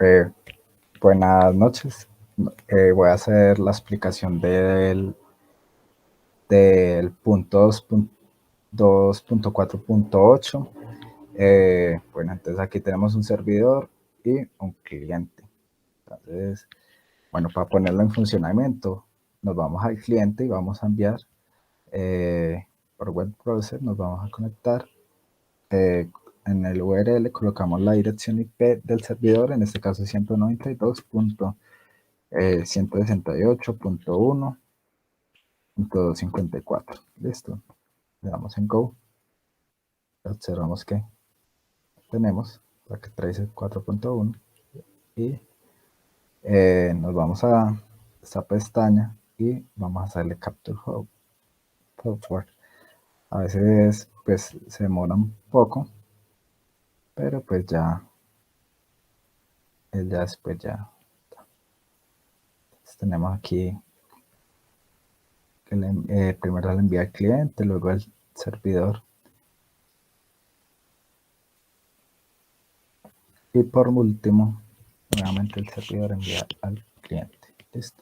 Eh, Buenas noches. Voy a hacer la explicación del punto 2.4.8. Bueno, entonces aquí tenemos un servidor y un cliente. Entonces, bueno, para ponerlo en funcionamiento, nos vamos al cliente y vamos a enviar por web browser, nos vamos a conectar. En el URL colocamos la dirección IP del servidor, en este caso 192.168.1.54. Listo. Le damos en Go. Observamos que tenemos la que trae 4.1 y nos vamos a esta pestaña y vamos a hacerle Capture Software. A veces pues se demora un poco, pero pues ya después ya. Entonces, tenemos aquí que primero le envía al cliente, luego al servidor y por último nuevamente el servidor envía al cliente. Listo.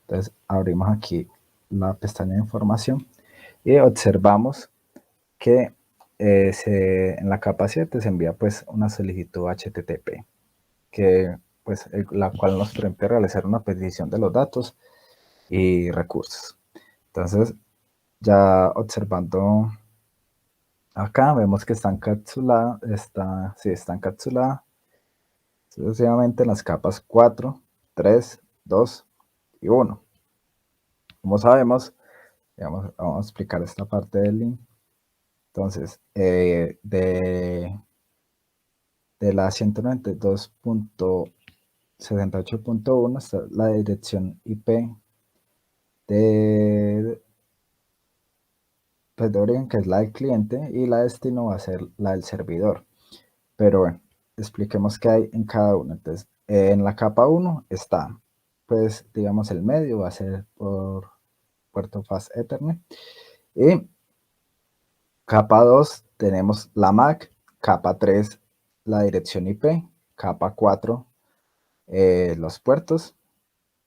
Entonces abrimos aquí la pestaña de información y observamos que en la capa 7 se envía pues una solicitud HTTP que pues la cual nos permite realizar una petición de los datos y recursos. Entonces ya observando acá vemos que está encapsulada, está encapsulada sucesivamente en las capas 4, 3, 2 y 1. Como sabemos, digamos, vamos a explicar esta parte del link. Entonces, de la 192.68.1 está la dirección IP pues, de origen, que es la del cliente, y la de destino va a ser la del servidor. Pero bueno, expliquemos qué hay en cada uno. Entonces, en la capa 1 está, pues, digamos, el medio va a ser por puerto Fast Ethernet. Y capa 2 tenemos la MAC, capa 3 la dirección IP, capa 4 los puertos,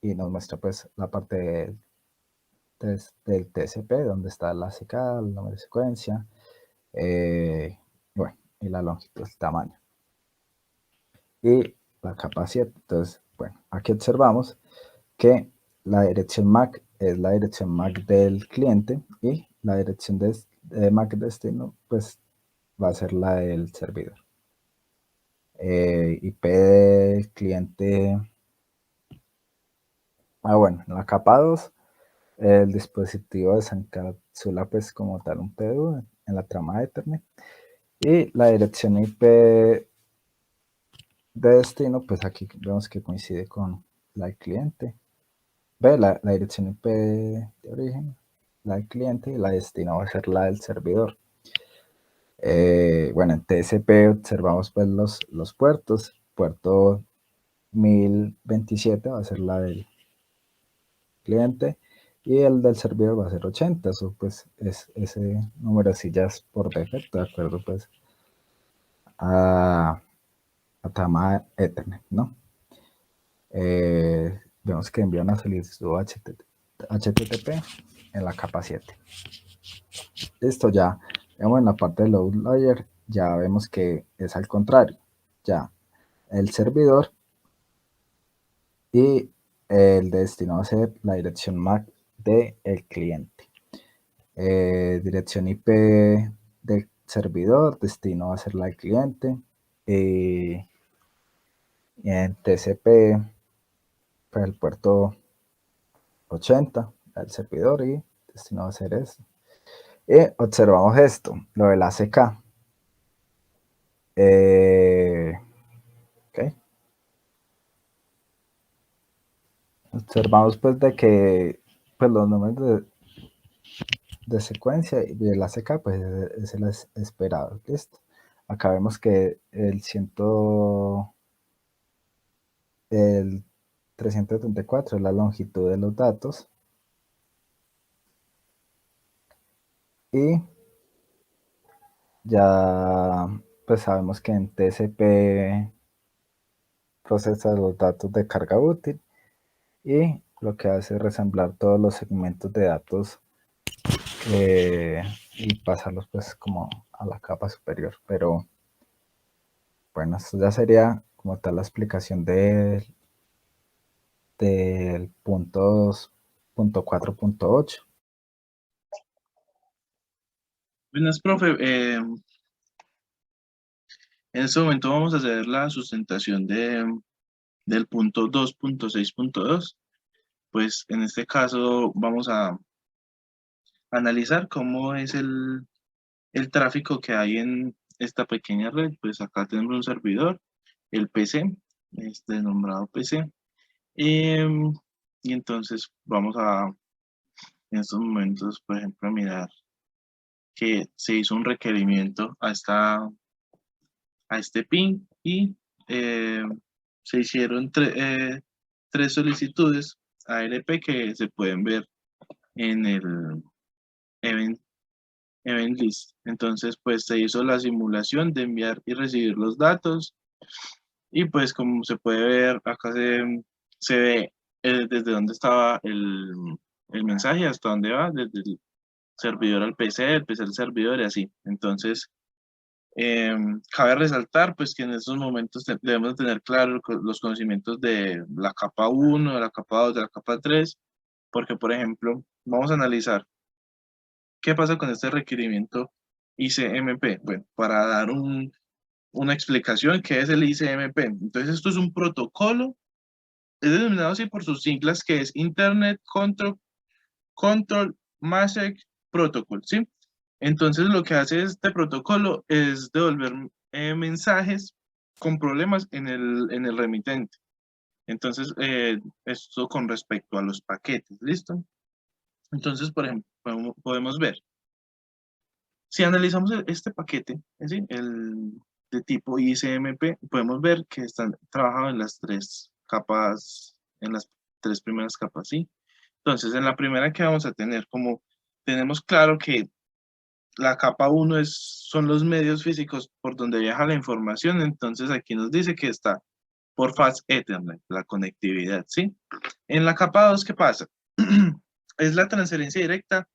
y nos muestra pues la parte del TCP, donde está la CK, el número de secuencia, bueno, y la longitud, el tamaño. Y la capa 7. Entonces, bueno, aquí observamos que la dirección MAC es la dirección MAC del cliente y la dirección de MAC destino pues va a ser la del servidor. IP del cliente. Bueno, en la capa 2 el dispositivo desencapsula pues como tal un PDU en la trama de Ethernet y la dirección IP de destino pues aquí vemos que coincide con la del cliente. Ve la dirección IP de origen, la del cliente, y la de destino va a ser la del servidor. Bueno, en TCP observamos pues los puertos. Puerto 1027 va a ser la del cliente y el del servidor va a ser 80. Eso pues es ese número así ya es por defecto, de acuerdo pues a trama Ethernet, ¿no? Vemos que envía una solicitud HTTP en la capa 7. Esto ya, digamos, en la parte de load layer, ya vemos que es al contrario. Ya el servidor y el destino va a ser la dirección MAC del cliente. Dirección IP del servidor, destino va a ser la del cliente. Y en TCP, pues el puerto 80 del servidor y destino va a ser eso. Y observamos esto, lo del ACK. Okay. Observamos pues de que pues, los números de secuencia y el ACK pues es el esperado. Listo. Acá vemos que el 374 es la longitud de los datos y ya pues sabemos que en TCP procesa los datos de carga útil y lo que hace es resamblar todos los segmentos de datos y pasarlos pues como a la capa superior. Pero bueno, esto ya sería como tal la explicación del punto 2.4.8. Buenas, profe. En este momento vamos a hacer la sustentación del punto 2.6.2. Pues en este caso vamos a analizar cómo es el tráfico que hay en esta pequeña red. Pues acá tenemos un servidor, el PC, este nombrado PC. em, y entonces vamos a, en estos momentos, por ejemplo, a mirar que se hizo un requerimiento a este ping y eh, se hicieron tres solicitudes ARP que se pueden ver en el event, event list. Entonces, pues se hizo la simulación de enviar y recibir los datos y pues como se puede ver, acá se ve desde dónde estaba el mensaje hasta dónde va, desde el servidor al PC, el PC al servidor y así. Entonces, cabe resaltar pues que en estos momentos debemos tener claros los conocimientos de la capa 1, de la capa 2, de la capa 3, porque por ejemplo, vamos a analizar qué pasa con este requerimiento ICMP. Bueno, para dar una explicación, ¿qué es el ICMP? Entonces esto es un protocolo, es denominado así por sus siglas, que es Internet Control Message Protocol, ¿sí? Entonces lo que hace este protocolo es devolver mensajes con problemas en el remitente. Entonces, esto con respecto a los paquetes, ¿listo? Entonces, por ejemplo, podemos ver, si analizamos este paquete, ¿sí? El de tipo ICMP, podemos ver que están trabajados en las tres capas, en las tres primeras capas, ¿sí? Entonces, en la primera que vamos a tener, como tenemos claro que la capa 1 son los medios físicos por donde viaja la información, entonces aquí nos dice que está por Fast Ethernet, la conectividad, ¿sí? En la capa 2, ¿qué pasa? Es la transferencia directa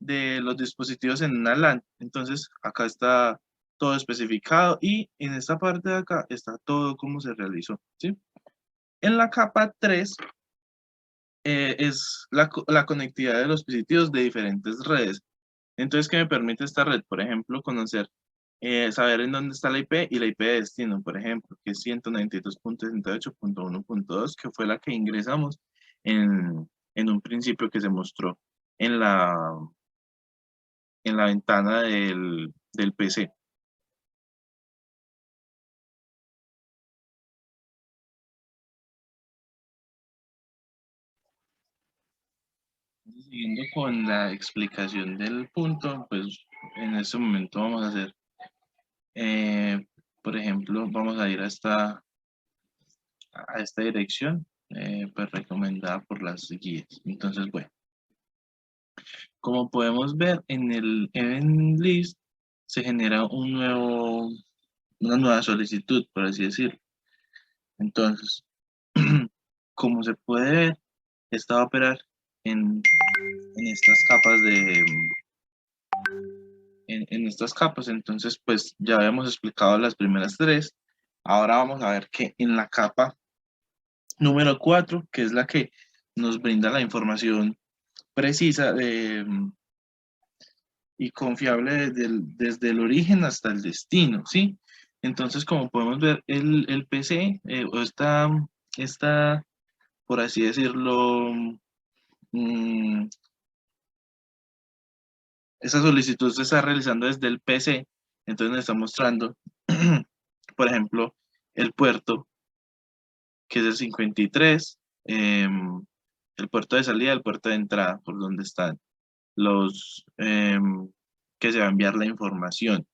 de los dispositivos en una LAN, entonces acá está todo especificado y en esta parte de acá está todo cómo se realizó, ¿sí? En la capa 3 es la conectividad de los dispositivos de diferentes redes. Entonces, ¿qué me permite esta red? Por ejemplo, conocer, saber en dónde está la IP y la IP de destino, por ejemplo, que es 192.68.1.2, que fue la que ingresamos en un principio que se mostró en en la ventana del PC. Siguiendo con la explicación del punto, pues en este momento vamos a hacer, eh, por ejemplo, vamos a ir a esta dirección, pues recomendada por las guías. Entonces, bueno, como podemos ver en el event list, se genera una nueva solicitud, por así decirlo. Entonces, como se puede ver, esta va a operar en estas capas en estas capas. Entonces, pues ya habíamos explicado las primeras tres. Ahora vamos a ver que en la capa número 4, que es la que nos brinda la información precisa y confiable desde el origen hasta el destino, ¿sí? Entonces, como podemos ver, el PC, o esta, por así decirlo, mm, esa solicitud se está realizando desde el PC, entonces nos está mostrando, por ejemplo, el puerto, que es el 53, el puerto de salida, el puerto de entrada, por donde están los que se va a enviar la información.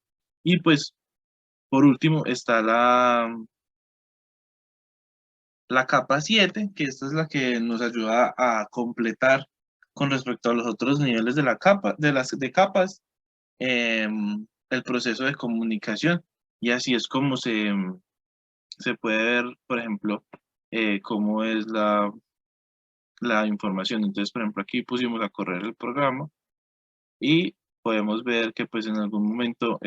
Y pues, por último, está la capa 7, que esta es la que nos ayuda a completar con respecto a los otros niveles de la capa, de capas, el proceso de comunicación. Y así es como se puede ver, por ejemplo, cómo es la información. Entonces, por ejemplo, aquí pusimos a correr el programa y podemos ver que pues en algún momento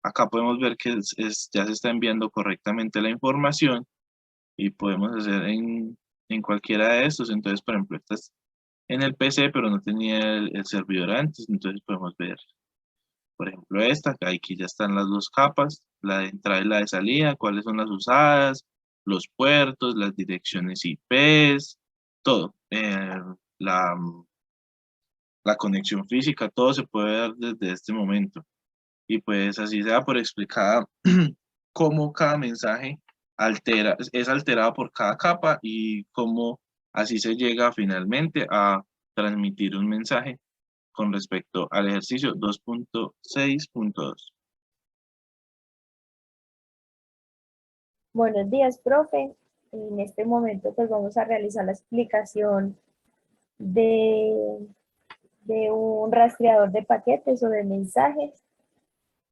acá podemos ver que ya se está enviando correctamente la información y podemos hacer en cualquiera de estos. Entonces, por ejemplo, esta es en el PC, pero no tenía el servidor antes, entonces podemos ver, por ejemplo, esta, que aquí ya están las dos capas, la de entrada y la de salida, cuáles son las usadas, los puertos, las direcciones IPs, todo, la, la conexión física, todo se puede dar desde este momento. Y pues así se da por explicada cómo cada mensaje es alterado por cada capa y cómo así se llega finalmente a transmitir un mensaje con respecto al ejercicio 2.6.2. Buenos días, profe. En este momento pues vamos a realizar la explicación de, de un rastreador de paquetes o de mensajes.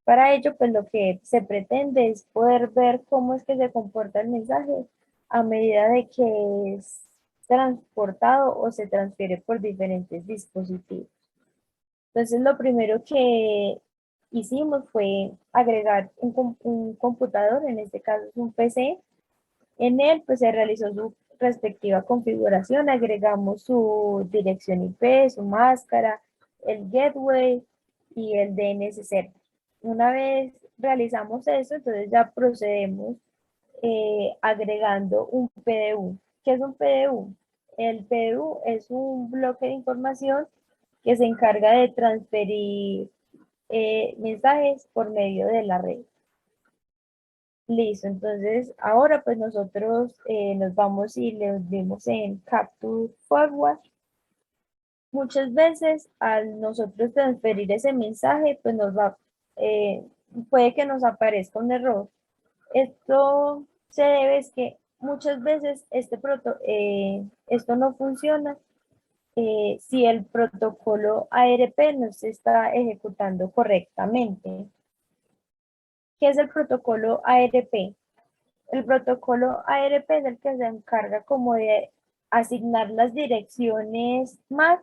Para ello, pues lo que se pretende es poder ver cómo es que se comporta el mensaje a medida de que es transportado o se transfiere por diferentes dispositivos. Entonces, lo primero que hicimos fue agregar un computador, en este caso es un PC. En él, pues se realizó su respectiva configuración, agregamos su dirección IP, su máscara, el gateway y el DNS server. Una vez realizamos eso, entonces ya procedemos agregando un PDU. ¿Qué es un PDU? El PDU es un bloque de información que se encarga de transferir mensajes por medio de la red. Listo, entonces ahora pues nosotros nos vamos y le dimos en Capture Forward. Muchas veces al nosotros transferir ese mensaje pues puede que nos aparezca un error. Esto se debe es que muchas veces esto no funciona si el protocolo ARP no se está ejecutando correctamente. ¿Qué es el protocolo ARP? El protocolo ARP es el que se encarga como de asignar las direcciones MAC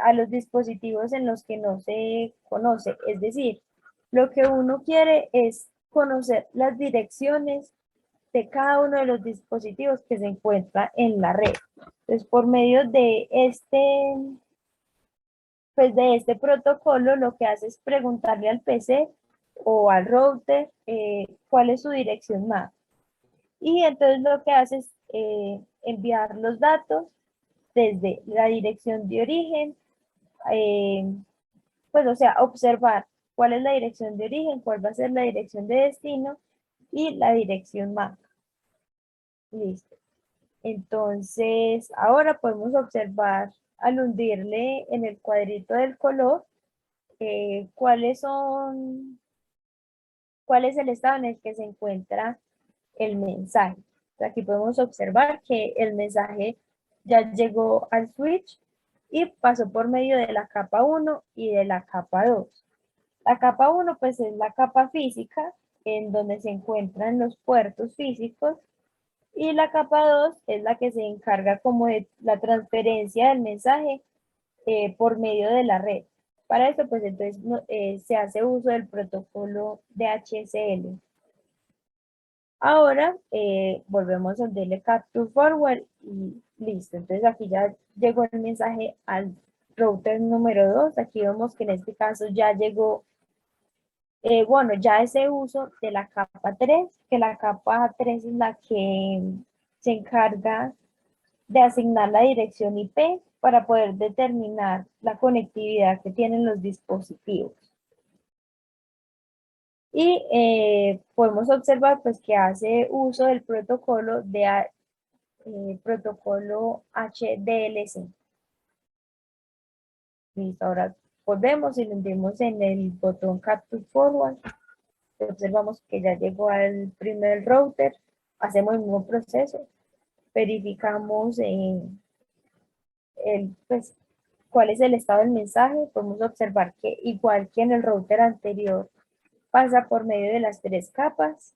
a los dispositivos en los que no se conoce. Es decir, lo que uno quiere es conocer las direcciones de cada uno de los dispositivos que se encuentra en la red. Entonces, por medio de este protocolo, lo que hace es preguntarle al PC o al router cuál es su dirección MAC. Y entonces lo que hace es enviar los datos desde la dirección de origen, pues o sea, observar cuál es la dirección de origen, cuál va a ser la dirección de destino y la dirección MAC. Listo. Entonces, ahora podemos observar al hundirle en el cuadrito del color cuál es el estado en el que se encuentra el mensaje. Aquí podemos observar que el mensaje ya llegó al switch y pasó por medio de la capa 1 y de la capa 2. La capa 1 pues es la capa física en donde se encuentran los puertos físicos y la capa 2 es la que se encarga como de la transferencia del mensaje por medio de la red. Para esto pues entonces se hace uso del protocolo DHCL. Ahora volvemos a darle Capture Forward y listo. Entonces aquí ya llegó el mensaje al router número 2. Aquí vemos que en este caso ya llegó, bueno, ya ese uso de la capa 3, que la capa 3 es la que se encarga de asignar la dirección IP para poder determinar la conectividad que tienen los dispositivos. Y podemos observar pues que hace uso del protocolo protocolo HDLC. Listo, ahora volvemos y le hundimos en el botón Capture Forward. Observamos que ya llegó al primer router. Hacemos el mismo proceso. Verificamos pues, cuál es el estado del mensaje. Podemos observar que igual que en el router anterior, pasa por medio de las 3 capas.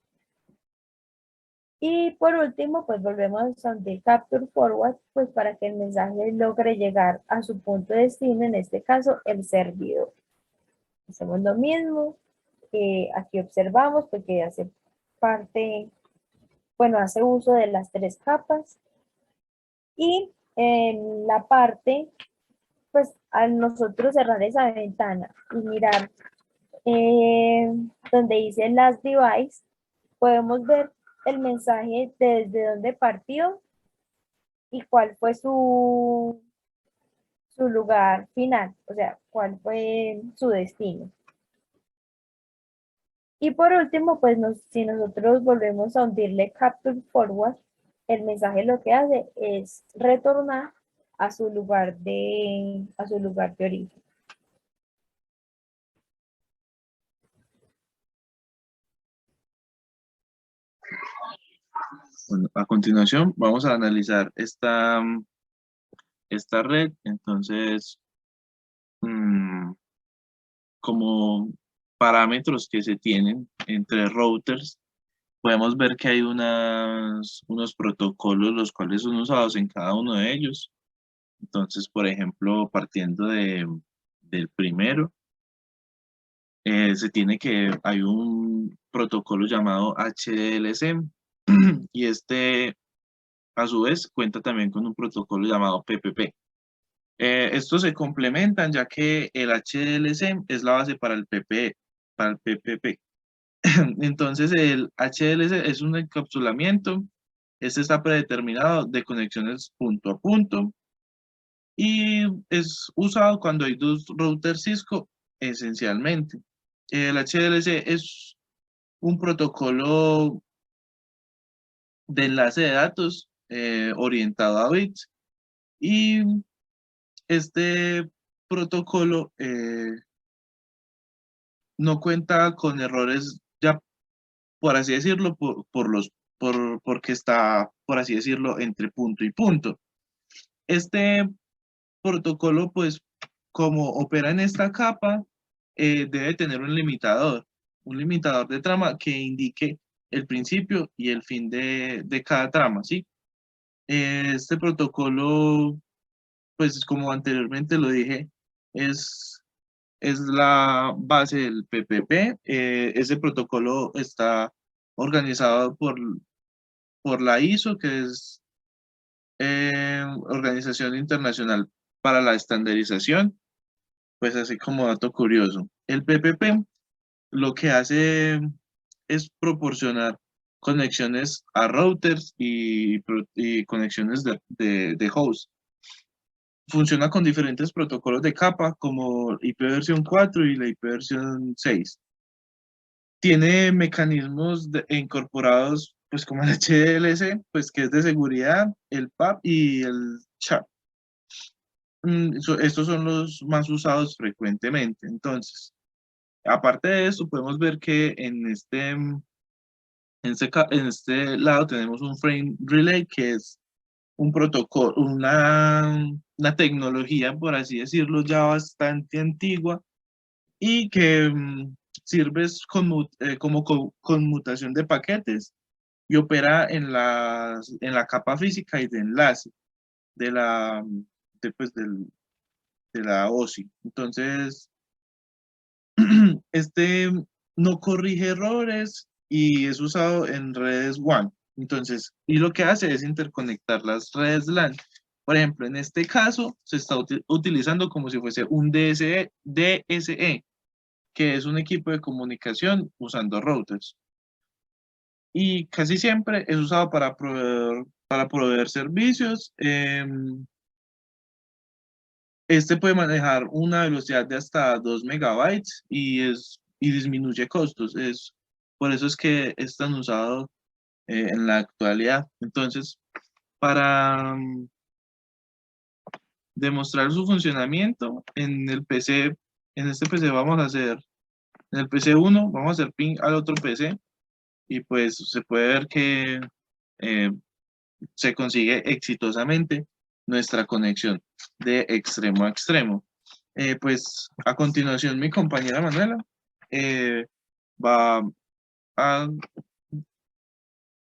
Y por último, pues volvemos a donde capture forward, pues para que el mensaje logre llegar a su punto de destino, en este caso el servidor. Hacemos lo mismo, aquí observamos porque hace parte, bueno, hace uso de las tres capas. Y en la parte, pues al nosotros cerrar esa ventana y mirar donde dice Last Device, podemos ver el mensaje desde dónde partió y cuál fue su lugar final, o sea, cuál fue su destino. Y por último, pues si nosotros volvemos a hundirle Capture Forward, el mensaje lo que hace es retornar a su lugar de origen. Bueno, a continuación vamos a analizar esta red. Entonces, como parámetros que se tienen entre routers, podemos ver que hay unos protocolos los cuales son usados en cada uno de ellos. Entonces, por ejemplo, partiendo del primero, se tiene que hay un protocolo llamado HDLC y este a su vez cuenta también con un protocolo llamado PPP. Estos se complementan ya que el HDLC es la base para el PPP. Entonces el HDLC es un encapsulamiento, este está predeterminado de conexiones punto a punto y es usado cuando hay dos routers Cisco esencialmente. El HDLC es un protocolo de enlace de datos orientado a bits y este protocolo no cuenta con errores, ya por así decirlo, porque está, por así decirlo, entre punto y punto. Este protocolo, pues, como opera en esta capa, debe tener un limitador de trama que indique el principio y el fin de cada trama, ¿sí? Este protocolo, pues, como anteriormente lo dije, es la base del PPP. Ese protocolo está organizado por la ISO, que es Organización Internacional para la Estandarización. Pues así como dato curioso, el PPP lo que hace es proporcionar conexiones a routers y conexiones de host. Funciona con diferentes protocolos de capa como ipv 4 y la ipv 6. Tiene mecanismos incorporados, pues como el HDLC, pues que es de seguridad, el PAP y el CHAP. Estos son los más usados frecuentemente. Entonces, aparte de eso, podemos ver que en este lado tenemos un frame relay, que es un protocolo, una tecnología, por así decirlo, ya bastante antigua y que sirve como conmutación de paquetes y opera en la capa física y de enlace de la, pues, de la OSI. Entonces, este no corrige errores y es usado en redes WAN. Entonces, y lo que hace es interconectar las redes LAN. Por ejemplo, en este caso se está utilizando como si fuese un DSE, que es un equipo de comunicación usando routers. Y casi siempre es usado para proveer servicios. Este puede manejar una velocidad de hasta 2 megabytes y disminuye costos. Por eso es que es tan usado en la actualidad. Entonces, para demostrar su funcionamiento en el PC, en este PC vamos a hacer, en el PC 1 vamos a hacer ping al otro PC y pues se puede ver que eh, se consigue exitosamente nuestra conexión de extremo a extremo. Pues a continuación mi compañera Manuela va a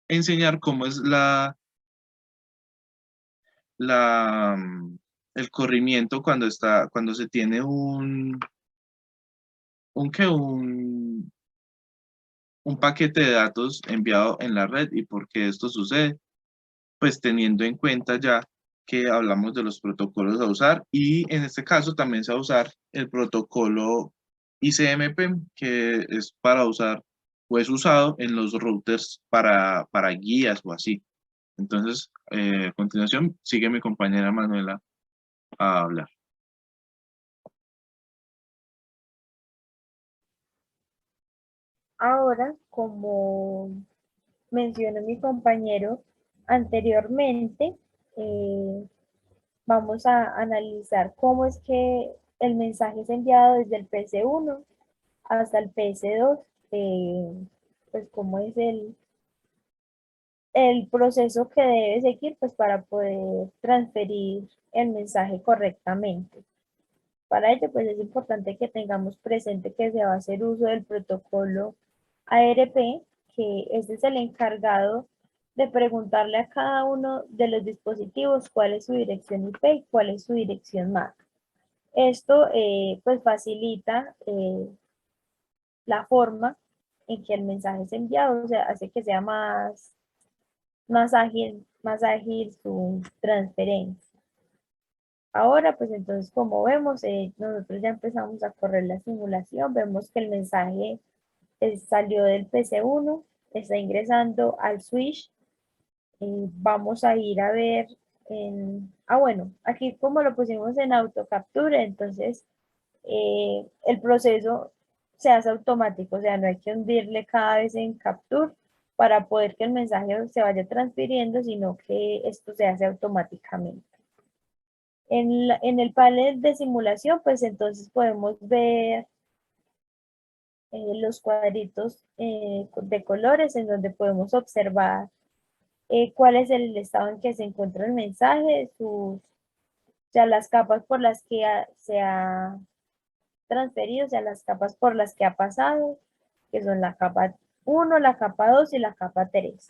enseñar cómo es el corrimiento cuando se tiene un paquete de datos enviado en la red y por qué esto sucede, pues teniendo en cuenta ya que hablamos de los protocolos a usar y en este caso también se va a usar el protocolo ICMP, que es para usar o es usado en los routers para guías o así. Entonces, a continuación, sigue mi compañera Manuela a hablar. Ahora, como mencionó mi compañero anteriormente, eh, vamos a analizar cómo es que el mensaje es enviado desde el PC1 hasta el PC2, pues cómo es el proceso que debe seguir pues para poder transferir el mensaje correctamente. Para ello pues es importante que tengamos presente que se va a hacer uso del protocolo ARP, que este es el encargado de preguntarle a cada uno de los dispositivos cuál es su dirección IP y cuál es su dirección MAC. Esto pues facilita la forma en que el mensaje es enviado, o sea, hace que sea más ágil su transferencia. Ahora, pues entonces, como vemos, nosotros ya empezamos a correr la simulación, vemos que el mensaje salió del PC1, está ingresando al switch. Vamos a ir a ver bueno, aquí como lo pusimos en autocapture, entonces el proceso se hace automático, o sea, no hay que hundirle cada vez en capture para poder que el mensaje se vaya transfiriendo, sino que esto se hace automáticamente. En el panel de simulación, pues entonces podemos ver los cuadritos de colores en donde podemos observar cuál es el estado en que se encuentra el mensaje, o sea, las capas por las que se ha transferido, o sea, las capas por las que ha pasado, que son la capa 1, la capa 2 y la capa 3.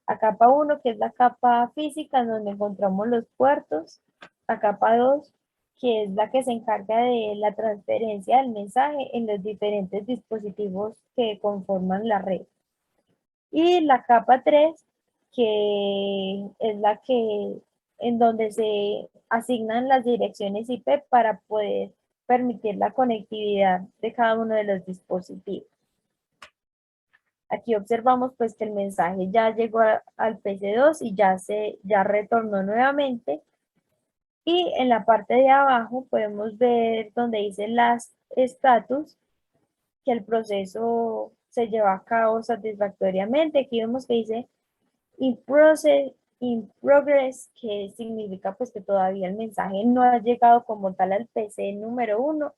La capa 1, que es la capa física, en donde encontramos los puertos. La capa 2, que es la que se encarga de la transferencia del mensaje en los diferentes dispositivos que conforman la red. Y la capa 3, que es la que en donde se asignan las direcciones IP para poder permitir la conectividad de cada uno de los dispositivos. Aquí observamos pues que el mensaje ya llegó al PC2 y ya retornó nuevamente. Y en la parte de abajo podemos ver donde dice Last Status, que el proceso se lleva a cabo satisfactoriamente. Aquí vemos que dice in progress, que significa pues que todavía el mensaje no ha llegado como tal al PC número 1,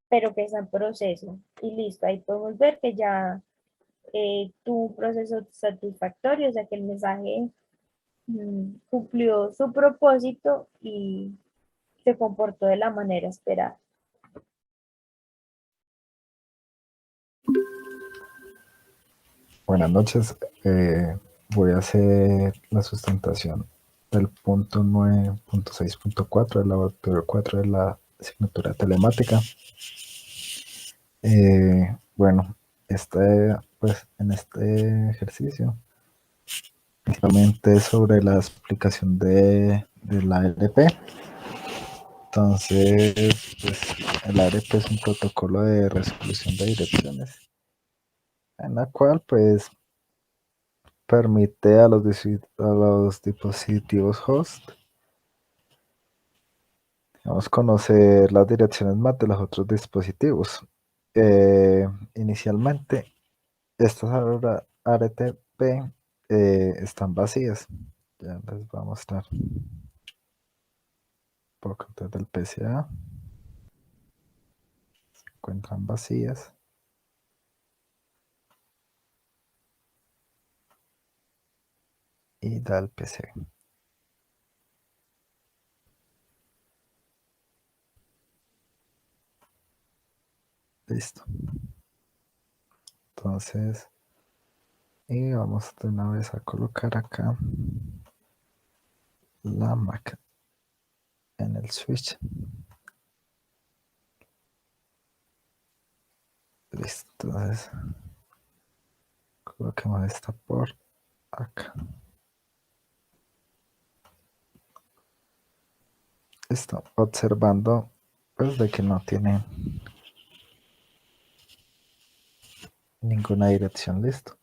pero que está en proceso. Y listo, ahí podemos ver que ya tuvo un proceso satisfactorio, o sea que el mensaje cumplió su propósito y se comportó de la manera esperada. Buenas noches. Voy a hacer la sustentación del punto 9.6.4 del laboratorio 4 de la asignatura telemática. Bueno, pues, en este ejercicio, principalmente sobre la explicación de la ARP. Entonces, pues, el ARP es un protocolo de resolución de direcciones, en la cual, pues, permite a los dispositivos host, digamos, conocer las direcciones MAC de los otros dispositivos. Inicialmente, estas RTP están vacías. Ya les voy a mostrar un poco desde el PCA. Se encuentran vacías. Y da el PC. Listo. Entonces, Y vamos de una vez a colocar acá la Mac en el switch. Listo, entonces coloquemos esta por acá. Listo, observando pues de que no tiene ninguna dirección. Listo.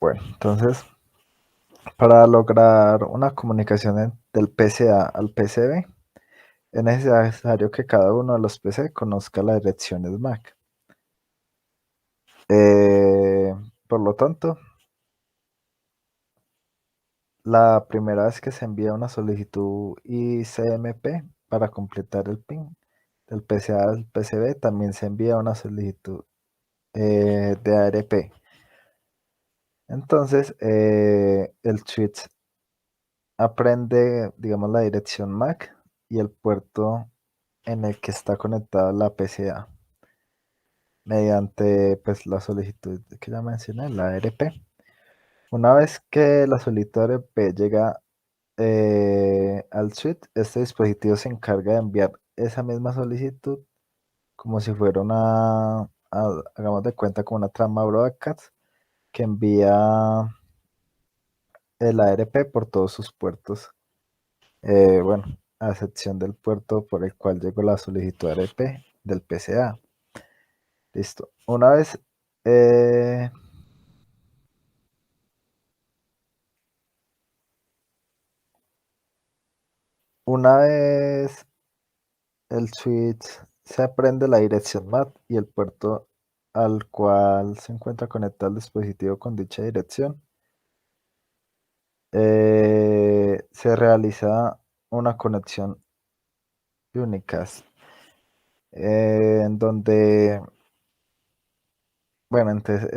Bueno, entonces para lograr una comunicación del PCA al PCB es necesario que cada uno de los PC conozca las direcciones MAC. Por lo tanto, la primera vez que se envía una solicitud ICMP para completar el PIN del PCA al PCB, también se envía una solicitud de ARP. Entonces, el switch aprende, digamos, la dirección MAC y el puerto en el que está conectada la PCA mediante pues, la solicitud que ya mencioné, la ARP. Una vez que la solicitud ARP llega al switch, este dispositivo se encarga de enviar esa misma solicitud como si fuera hagamos de cuenta, como una trama broadcast que envía el ARP por todos sus puertos. Bueno, a excepción del puerto por el cual llegó la solicitud ARP del PCA. Listo. Eh, una vez el switch se aprende la dirección MAC y el puerto al cual se encuentra conectado el dispositivo con dicha dirección, se realiza una conexión unicast en donde, bueno, entonces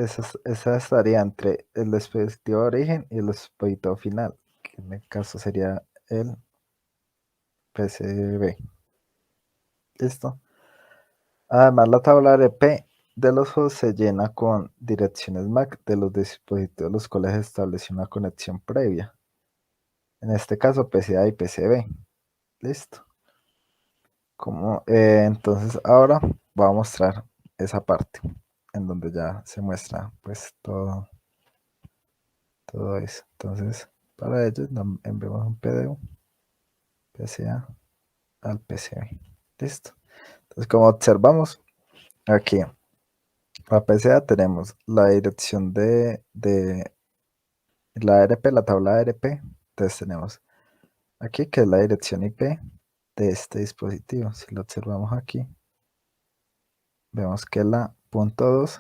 esa estaría entre el dispositivo de origen y el dispositivo final, que en el caso sería el PCB. ¿Listo? Además, la tabla ARP de los hosts se llena con direcciones MAC de los dispositivos los cuales se estableció una conexión previa. En este caso, PCA y PCB. Listo. Entonces, ahora voy a mostrar esa parte en donde ya se muestra pues todo eso. Entonces, para ello, enviamos un PDU PCA al PCB. Listo. Entonces, como observamos, aquí la PCA tenemos la dirección de la ARP, la tabla ARP. Entonces tenemos aquí que es la dirección IP de este dispositivo. Si lo observamos aquí, vemos que es la .2,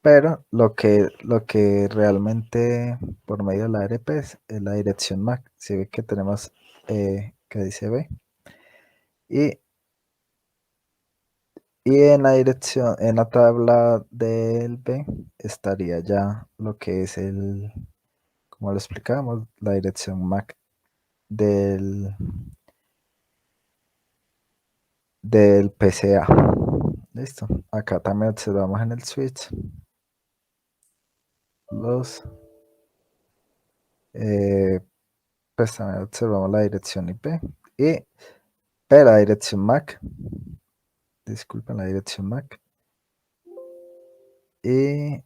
pero lo que realmente por medio de la ARP es la dirección MAC. Si ve que tenemos que dice B. Y en la dirección, en la tabla del B, estaría ya lo que es como lo explicamos, la dirección MAC del PCA. Listo. Acá también observamos en el switch pues también observamos la dirección IP pero la dirección MAC, disculpen, la dirección MAC y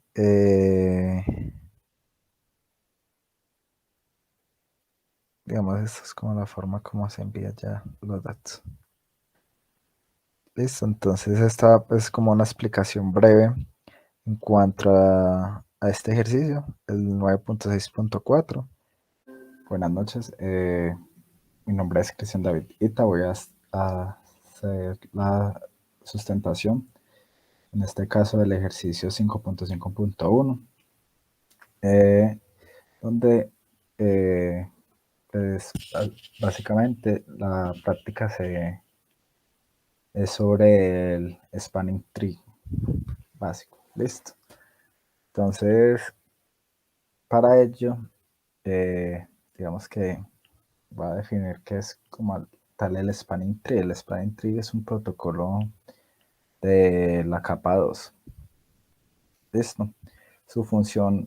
digamos, esta es como la forma como se envía ya los datos. Listo, entonces esta es como una explicación breve en cuanto a este ejercicio, el 9.6.4. Buenas noches, mi nombre es Cristian David Ita, voy a hacer la sustentación, en este caso del ejercicio 5.5.1, donde pues, básicamente la práctica es sobre el spanning tree básico. Listo. Entonces, para ello, digamos que va a definir qué es como tal el spanning tree. El spanning tree es un protocolo de la capa 2. Listo. Su función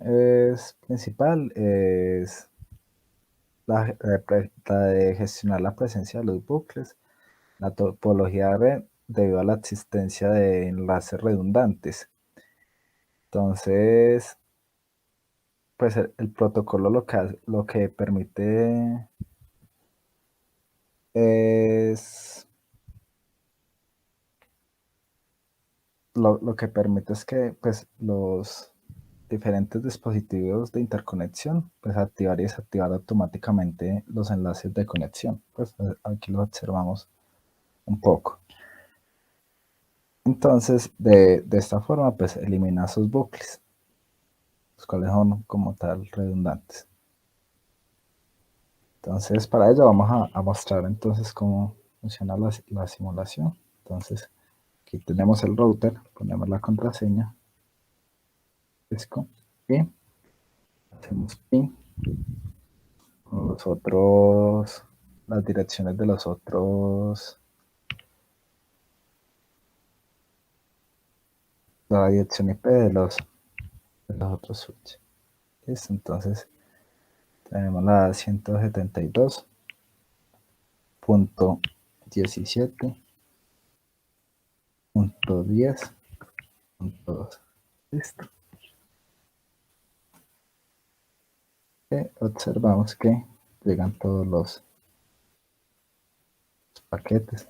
principal es la de gestionar la presencia de los bucles, la topología de red debido a la existencia de enlaces redundantes. Entonces, pues el protocolo lo que permite es lo que permite es que pues los diferentes dispositivos de interconexión pues activar y desactivar automáticamente los enlaces de conexión. Pues aquí lo observamos un poco. Entonces, de esta forma, pues elimina sus bucles, los cuales son como tal redundantes. Entonces, para ello vamos a mostrar entonces cómo funciona la simulación. Entonces, aquí tenemos el router, ponemos la contraseña, Cisco, y hacemos ping con los otros, las direcciones de los otros, la dirección IP de los otros switches. ¿Listo? Entonces, tenemos la 172.17.10.2. Listo. Y observamos que llegan todos los paquetes.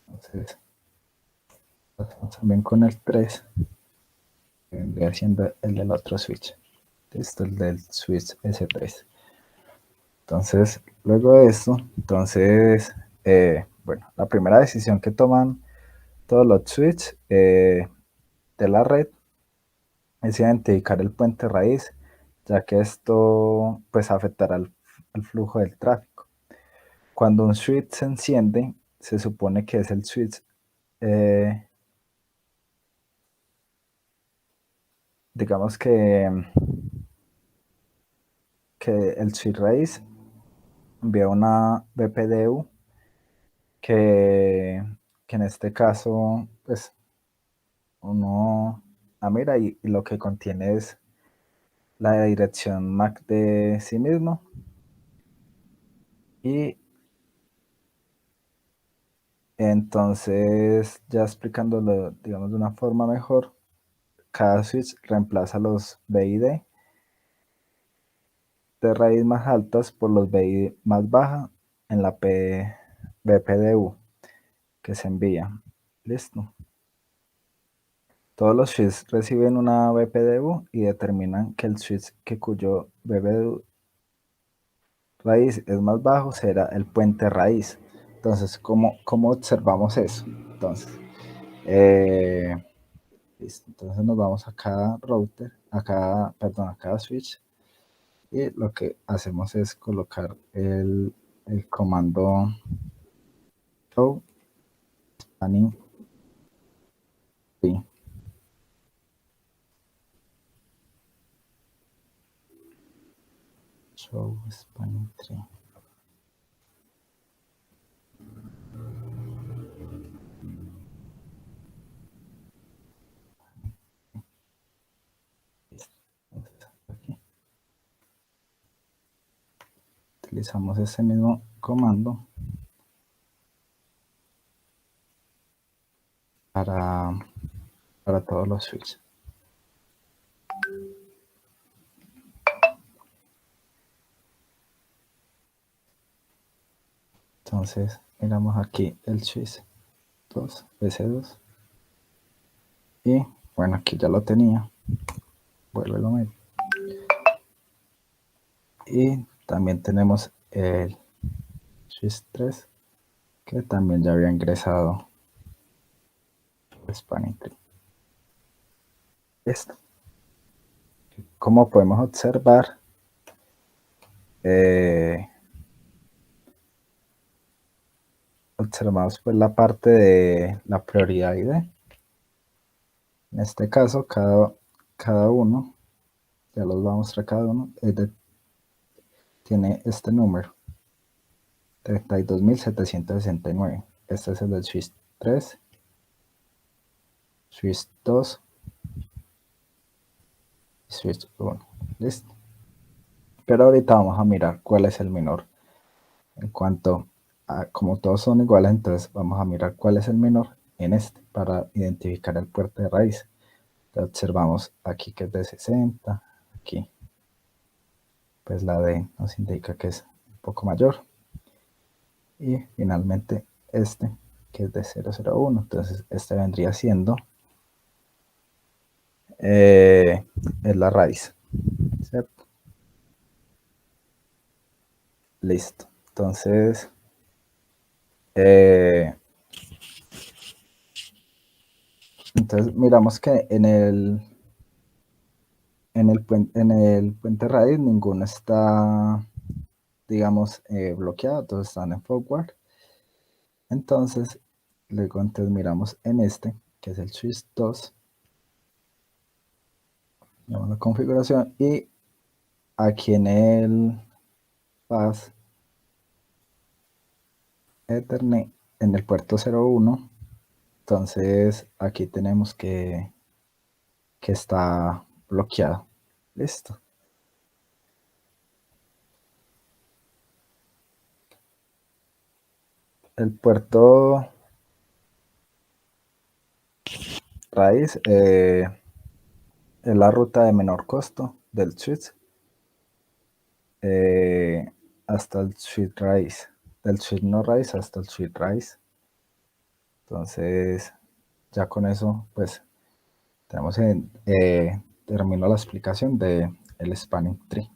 Entonces, pasamos también con el 3, que vendría siendo el del otro switch. Listo, el del switch S3. Entonces, luego de esto, bueno, la primera decisión que toman todos los switches de la red es identificar el puente raíz, ya que esto pues afectará al flujo del tráfico. Cuando un switch se enciende, se supone que es el switch, digamos que el switch raíz envía una BPDU que en este caso pues uno la mira y lo que contiene es la dirección MAC de sí mismo y entonces ya explicándolo digamos de una forma mejor, cada switch reemplaza los BID de raíz más altas por los BID más bajas en la BPDU que se envía. Listo. Todos los switches reciben una BPDU y determinan que el switch cuyo BPDU raíz es más bajo será el puente raíz. Entonces, ¿cómo observamos eso? Entonces, listo. Entonces nos vamos a cada router, a cada switch, y lo que hacemos es colocar el comando show spanning tree. Show spanning tree. Aquí utilizamos ese mismo comando para todos los switches. Entonces, miramos aquí el switch 2, PC2. Y bueno, aquí ya lo tenía. Vuelve lo medio. Y también tenemos el switch 3, que también ya había ingresado el spanning tree. Esto. Como podemos observar, observamos pues la parte de la prioridad ID. En este caso, cada uno, ya los vamos a mostrar cada uno, tiene este número. 32.769. Este es el del switch 3, switch 2, switch 1. Listo. Pero ahorita vamos a mirar cuál es el menor. En cuanto a, como todos son iguales, entonces vamos a mirar cuál es el menor en este para identificar el puerto de raíz. Entonces observamos aquí que es de 60, aquí pues la D nos indica que es un poco mayor. Y finalmente este que es de 001, entonces este vendría siendo es la raíz, ¿cierto? Listo. Entonces, miramos que en el puente raíz ninguno está, digamos, bloqueado, todos están en forward. Entonces, luego miramos en este, que es el switch 2, vemos la configuración, y aquí en el pass Ethernet, en el puerto 01, entonces aquí tenemos que está bloqueado. Listo. El puerto raíz es la ruta de menor costo del switch hasta el switch raíz, del switch no raíz hasta el switch raíz. Entonces, ya con eso, pues, tenemos terminó la explicación del spanning tree.